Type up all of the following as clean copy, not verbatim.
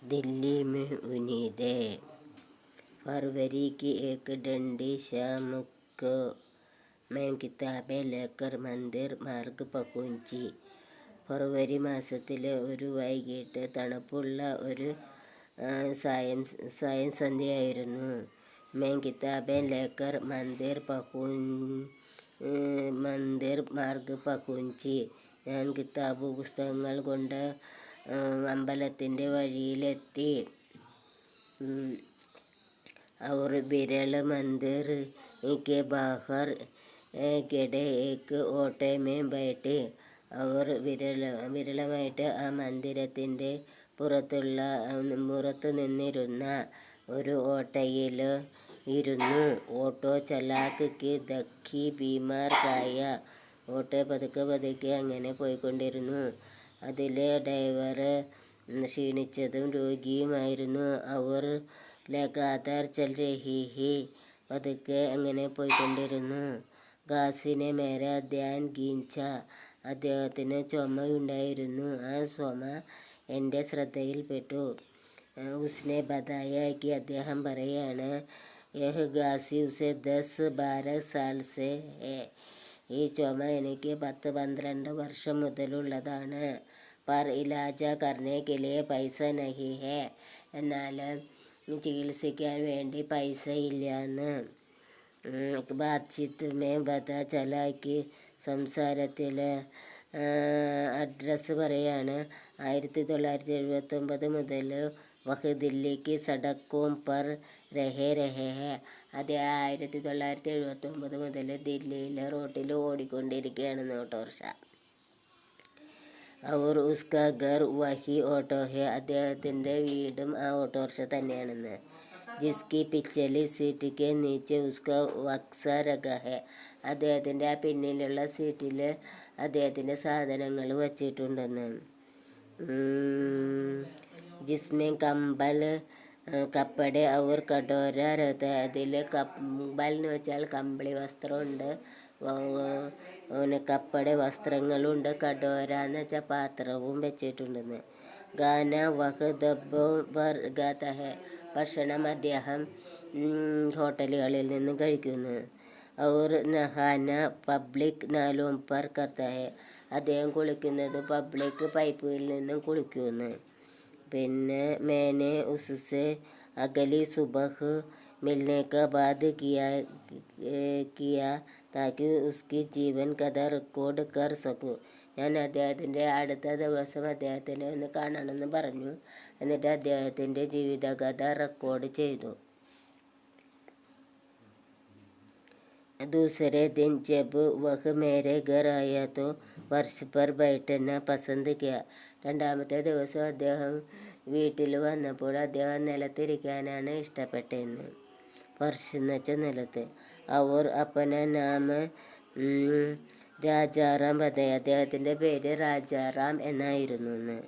दिल्ली में उन्नीदे फरवरी की एक ठंडी शाम को मैं किताबें लेकर मंदिर मार्ग पहुंची. ഫെബ്രുവരി മാസത്തിലെ ഒരു വൈകിട്ട് തണുപ്പുള്ള ഒരു സായംസന്ധ്യയായിരുന്നു. मैं किताबें लेकर मंदिर मार्ग पहुंची. ഞാൻ പുസ്തകങ്ങൾ കൊണ്ട് അമ്പലത്തിൻ്റെ വഴിയിലെത്തി. और बिरल मंदिर के बाहर खड़े एक ऑटो में बैठे. അവർ വിരളമായിട്ട് ആ മന്ദിരത്തിൻ്റെ പുറത്തു നിന്നിരുന്ന ഒരു ഓട്ടോയിൽ ഇരുന്നു. ഓട്ടോ ചലാക്ക് ദക്കി ബീമാർക്കായ. ഓട്ടോ പതുക്കെ അങ്ങനെ പോയിക്കൊണ്ടിരുന്നു. അതിലെ ഡ്രൈവർ ക്ഷീണിച്ചതും രോഗിയുമായിരുന്നു. Our ലഗാതാർ ചൽ രഹി he. പതുക്കെ അങ്ങനെ പോയിക്കൊണ്ടിരുന്നു. ഗാസിനെ മേര ധ്യാൻ ഖീഞ്ച. അദ്ദേഹത്തിന് ചുമയുണ്ടായിരുന്നു. ആ ചുമ എൻ്റെ ശ്രദ്ധയിൽപ്പെട്ടു. ഉസ്നെ ബതായ അദ്ദേഹം പറയാണ്, യഹ് ഗാസി ഉസെ 10-12 സാൽ സെ ഹെ. ഈ ചുമ എനിക്ക് 10-12 വർഷം മുതലുള്ളതാണ്. പർ ഇലാജ കർനെ കെ ലിയെ പൈസ നഹി ഹെ. എന്നാൽ ചികിത്സിക്കാൻ വേണ്ടി പൈസ ഇല്ലയെന്ന്. ബാത്ചീത്ത് മേ പതാ ചലാക്കി. സംസാരത്തിൽ അഡ്രസ്സ് പറയാണ്. 1979 മുതൽ വഹ് ദില്ലിക്ക് സടക്കോം പർ രഹേ ഹെ. അത് 1979 മുതൽ ദില്ലിയിലെ റോട്ടിൽ ഓടിക്കൊണ്ടിരിക്കുകയാണെന്ന് ഓട്ടോറിക്ഷ. और उसका घर वही ഓട്ടോ ഹെ. അദ്ദേഹത്തിൻ്റെ വീടും ആ ഓട്ടോറിക്ഷ തന്നെയാണെന്ന്. ജിസ്കി പിച്ചലി സീറ്റ് കെ നീച്ചെ ഉസ്ക ബക്സ രഖാ ഹെ. അദ്ദേഹത്തിൻ്റെ ആ പിന്നിലുള്ള സീറ്റിൽ അദ്ദേഹത്തിൻ്റെ സാധനങ്ങൾ വച്ചിട്ടുണ്ടെന്ന്. ജിസ്മേ കമ്പൽ കപ്പടെ ഔർ കടോര രഹത. അതിൽ കമ്പൽ എന്ന് വെച്ചാൽ കമ്പിളി വസ്ത്രമുണ്ട്, കപ്പടെ വസ്ത്രങ്ങളുണ്ട്, കടോര എന്ന് വെച്ചാൽ പാത്രവും വെച്ചിട്ടുണ്ടെന്ന്. ഗാന വഹ് ദബ്ബോ ബർ ഗാത്ത ഹെ. ഭക്ഷണം അദ്ദേഹം ഹോട്ടലുകളിൽ നിന്ന് കഴിക്കുന്നു. ഔർ നഹാന പബ്ലിക് നാലോം പർ കർത്ത ഹെ. അദ്ദേഹം കുളിക്കുന്നത് പബ്ലിക് പൈപ്പിൽ നിന്നും കുളിക്കുന്നു. പിന്നെ മേനെ ഉസ്സെ അഗലി സുബഹ് മിൽനെ കാ ബാദ് കിയാ താക്കി ഉസ്കി ജീവൻ കഥ റെക്കോർഡ് കർ സക്കൂ. ഞാൻ അദ്ദേഹത്തിൻ്റെ അടുത്ത ദിവസം അദ്ദേഹത്തിനെ ഒന്ന് കാണണമെന്ന് പറഞ്ഞു. എന്നിട്ട് അദ്ദേഹത്തിൻ്റെ ജീവിതകഥ റെക്കോർഡ് ചെയ്തു. दूसरे दिन जब वह मेरे घर आया तो फर्श पर बैठना पसंद किया. രണ്ടാമത്തെ ദിവസം അദ്ദേഹം വീട്ടിൽ വന്നപ്പോൾ അദ്ദേഹം നിലത്തിരിക്കാനാണ് ഇഷ്ടപ്പെട്ടതെന്ന്. ഫർഷ് എന്ന് വെച്ചാൽ നിലത്ത്. അവർ അപ്പന നാമ രാജാറാം ബതായ. അദ്ദേഹത്തിൻ്റെ പേര് രാജാറാം എന്നായിരുന്നു എന്ന്.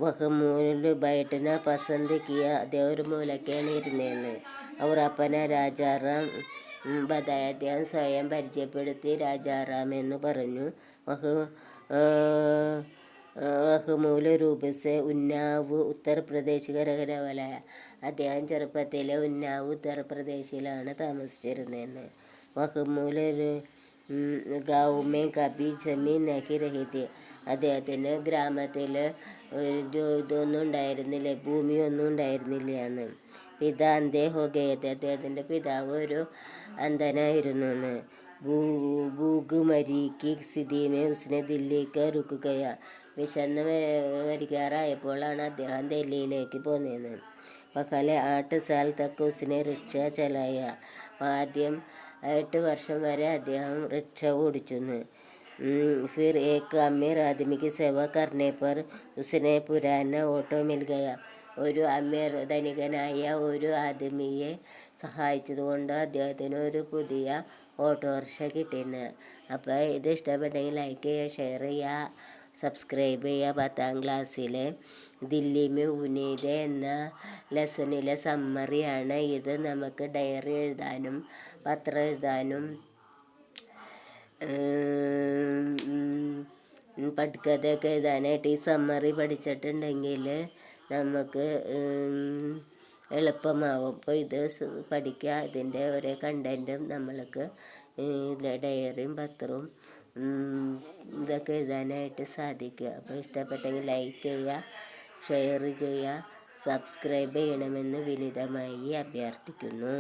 വഹ് മൂല ബൈഠന പസന്ത് കിയ. അദ്ദേഹം ഒരു മൂലക്കാണ് ഇരുന്നതെന്ന്. അവർ അപ്പന രാജാറാം ബതായ. അദ്ദേഹം സ്വയം പരിചയപ്പെടുത്തി രാജാറാം എന്ന് പറഞ്ഞു. വഹ് മൂല രൂപസെ ഉന്നാവ് ഉത്തർപ്രദേശ് കരകരവലായ. അദ്ദേഹം ചെറുപ്പത്തിൽ ഉന്നാവ് ഉത്തർപ്രദേശിലാണ് താമസിച്ചിരുന്നതെന്ന്. വഹ് മൂല ഗാവുമേ കബി ജമീൻ നഹി രഹിതി. അദ്ദേഹത്തിന് ഗ്രാമത്തിൽ ഇതൊന്നും ഉണ്ടായിരുന്നില്ല, ഭൂമിയൊന്നും ഉണ്ടായിരുന്നില്ല എന്ന്. പിതാ അന്ധേ ഹോ ഗയത്തെ. അദ്ദേഹത്തിൻ്റെ പിതാവ് ഒരു അന്ധനായിരുന്നു എന്ന്. ഭൂഖ് മരീക്ക് സ്ഥിതിമേ ഉസ്നെ ദില്ലിക്ക് രുക്കുകയ. വിശന്ന് വരികാറായപ്പോഴാണ് അദ്ദേഹം ഡൽഹിയിലേക്ക് പോന്നതെന്ന്. പകലെ 8 സാൽ തക്ക് ഉസ്നെ റിക്ഷ ചലായ. ആദ്യം 8 വർഷം വരെ അദ്ദേഹം റിക്ഷ ഓടിച്ചെന്ന്. ഫിർ ഏക് അമീർ ആദ്മിക്ക് സേവ കർനെ പർ ഉസ്നെ പുരാന ഓട്ടോ മിൽ ഗയ. ഒരു അമീർ ധനികനായ ഒരു ആദ്മിയെ സഹായിച്ചതുകൊണ്ട് അദ്ദേഹത്തിന് ഒരു പുതിയ ഓട്ടോറിക്ഷ കിട്ടിയെന്ന്. അപ്പോൾ ഇത് ഇഷ്ടപ്പെട്ടെങ്കിൽ ലൈക്ക് ചെയ്യുക, ഷെയർ ചെയ്യുക, സബ്സ്ക്രൈബ് ചെയ്യുക. 10ാം ക്ലാസ്സിലെ ദില്ലി മേ ഉന്നീതെ എന്ന ലെസണിലെ സമ്മറിയാണ് ഇത്. നമുക്ക് ഡയറി എഴുതാനും പത്രം എഴുതാനും പട്കഥയൊക്കെ എഴുതാനായിട്ട് ഈ സമ്മറി പഠിച്ചിട്ടുണ്ടെങ്കിൽ നമുക്ക് എളുപ്പമാവും. അപ്പോൾ ഇത് പഠിക്കുക. ഇതിൻ്റെ ഓരോ കണ്ടൻറ്റും നമ്മൾക്ക് ഡയറിയും പത്രവും ഇതൊക്കെ എഴുതാനായിട്ട് സാധിക്കുക. അപ്പോൾ ഇഷ്ടപ്പെട്ടെങ്കിൽ ലൈക്ക് ചെയ്യുക, ഷെയർ ചെയ്യുക, സബ്സ്ക്രൈബ് ചെയ്യണമെന്ന് വിനീതമായി അഭ്യർത്ഥിക്കുന്നു.